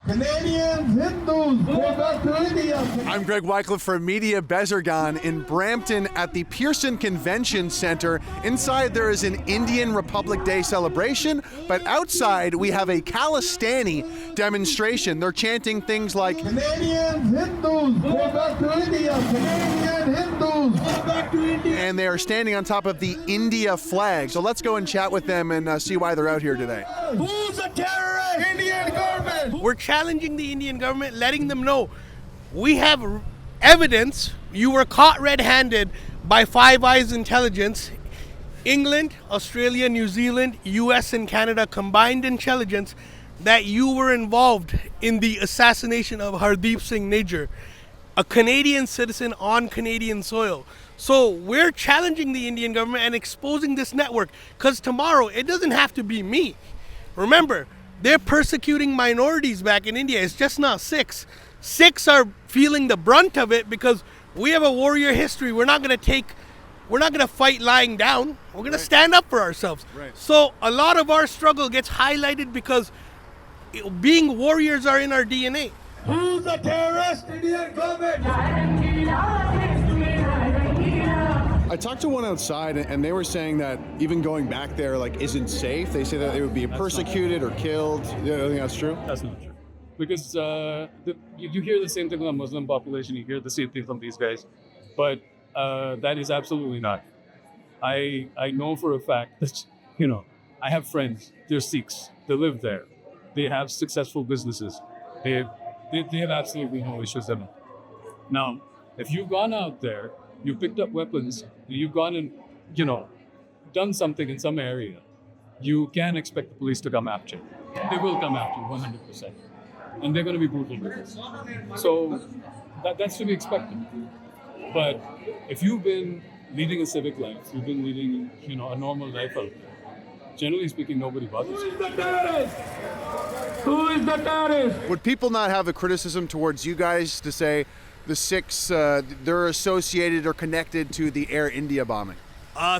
Canadians, Hindus, go back to India. I'm Greg Wycliffe for Media Bezirgan in Brampton at the Pearson Convention Center. Inside there is an Indian Republic Day celebration, but outside we have a Khalistani demonstration. They're chanting things like Canadians, Hindus, go back to India. Canadian Hindus, go back to India. And they are standing on top of the India flag. So let's go and chat with them and see why they're out here today. Who's a terrorist? Indian government. We're challenging the Indian government, letting them know we have evidence you were caught red-handed by Five Eyes intelligence, England, Australia, New Zealand, US and Canada combined intelligence, that you were involved in the assassination of Hardeep Singh Nijjar, a Canadian citizen on Canadian soil. So we're challenging the Indian government and exposing this network, because tomorrow it doesn't have to be me. Remember, they're persecuting minorities back in India. It's just not Sikhs. Sikhs are feeling the brunt of it because we have a warrior history. We're not going to fight lying down. We're going to stand up for ourselves. Right. So a lot of our struggle gets highlighted because being warriors are in our DNA. Who's a terrorist? Indian government. I talked to one outside and they were saying that even going back there isn't safe. They say that they would be persecuted or killed. You don't think that's true? That's not true. Because you hear the same thing from the Muslim population, you hear the same thing from these guys. But that is absolutely not. I know for a fact that, I have friends, they're Sikhs, they live there. They have successful businesses. They have absolutely no issues at all. Now, if you've gone out there, you picked up weapons, you've gone and, done something in some area, you can expect the police to come after you. They will come after you 100%. And they're going to be brutal with it. So that's to be expected. But if you've been leading a civic life, you've been leading, a normal life out there, generally speaking, nobody bothers you. Who is the terrorist? Who is the terrorist? Would people not have a criticism towards you guys to say the Sikhs, they're associated or connected to the Air India bombing?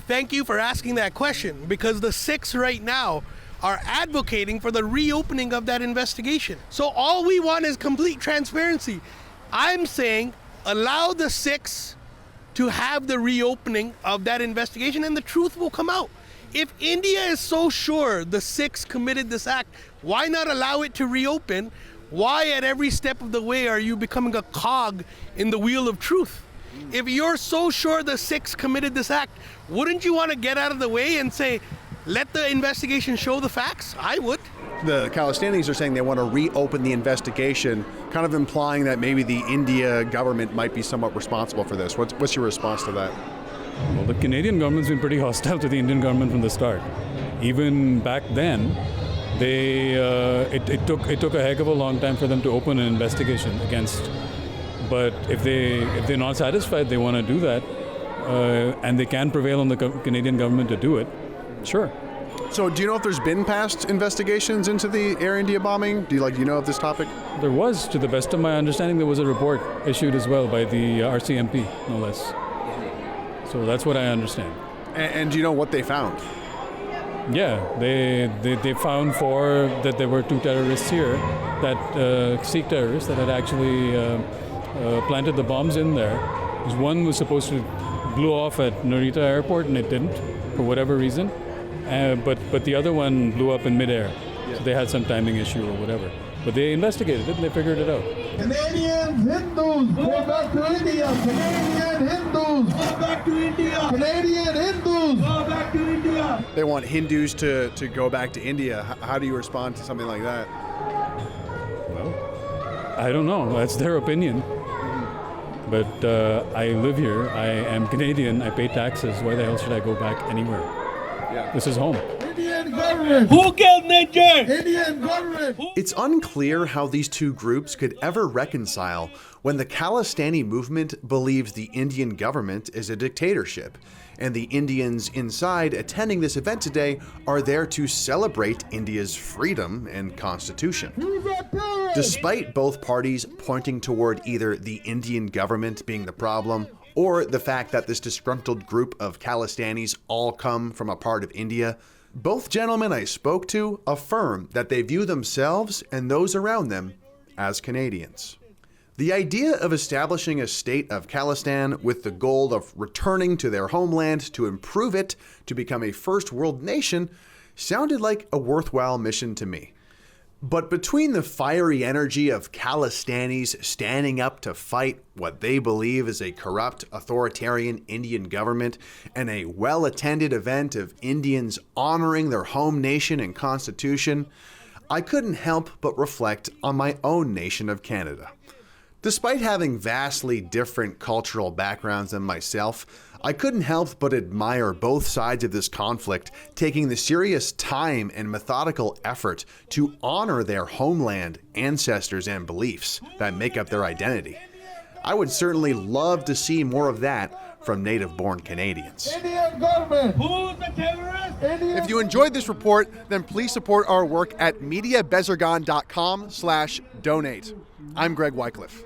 Thank you for asking that question, because the Sikhs right now are advocating for the reopening of that investigation. So all we want is complete transparency. I'm saying allow the Sikhs to have the reopening of that investigation and the truth will come out. If India is so sure the Sikhs committed this act, why not allow it to reopen? Why at every step of the way are you becoming a cog in the wheel of truth? If you're so sure the Sikhs committed this act, wouldn't you want to get out of the way and say, let the investigation show the facts? I would. The Khalistanis are saying they want to reopen the investigation, kind of implying that maybe the India government might be somewhat responsible for this. What's your response to that? Well, the Canadian government's been pretty hostile to the Indian government from the start. Even back then, it took a heck of a long time for them to open an investigation against. But if they're not satisfied, they want to do that, and they can prevail on the Canadian government to do it. Sure. So do you know if there's been past investigations into the Air India bombing? Do you know of this topic? There was, to the best of my understanding, there was a report issued as well by the RCMP, no less. So that's what I understand. And do you know what they found? Yeah, they found that there were two terrorists here, that Sikh terrorists that had actually planted the bombs in there. One was supposed to blow off at Narita Airport and it didn't, for whatever reason. But the other one blew up in midair. So they had some timing issue or whatever. But they investigated it and they figured it out. Canadians, Hindus, go back to India. Canadian Hindus, go back to India. Canadian Hindus, go back to India. They want Hindus to go back to India. How do you respond to something like that? Well, I don't know. That's their opinion. But I live here. I am Canadian. I pay taxes. Why the hell should I go back anywhere? Yeah. This is home. Indian government. Who killed Nijjar? Indian government. It's unclear how these two groups could ever reconcile when the Khalistani movement believes the Indian government is a dictatorship, and the Indians inside attending this event today are there to celebrate India's freedom and constitution. Despite both parties pointing toward either the Indian government being the problem or the fact that this disgruntled group of Khalistanis all come from a part of India, both gentlemen I spoke to affirm that they view themselves and those around them as Canadians. The idea of establishing a state of Khalistan with the goal of returning to their homeland to improve it to become a first world nation sounded like a worthwhile mission to me. But between the fiery energy of Khalistanis standing up to fight what they believe is a corrupt, authoritarian Indian government and a well-attended event of Indians honoring their home nation and constitution, I couldn't help but reflect on my own nation of Canada. Despite having vastly different cultural backgrounds than myself, I couldn't help but admire both sides of this conflict taking the serious time and methodical effort to honor their homeland, ancestors, and beliefs that make up their identity. I would certainly love to see more of that from native-born Canadians. Indian government. Who's the terrorist? If you enjoyed this report, then please support our work at mediabezergan.com/donate. I'm Greg Wycliffe.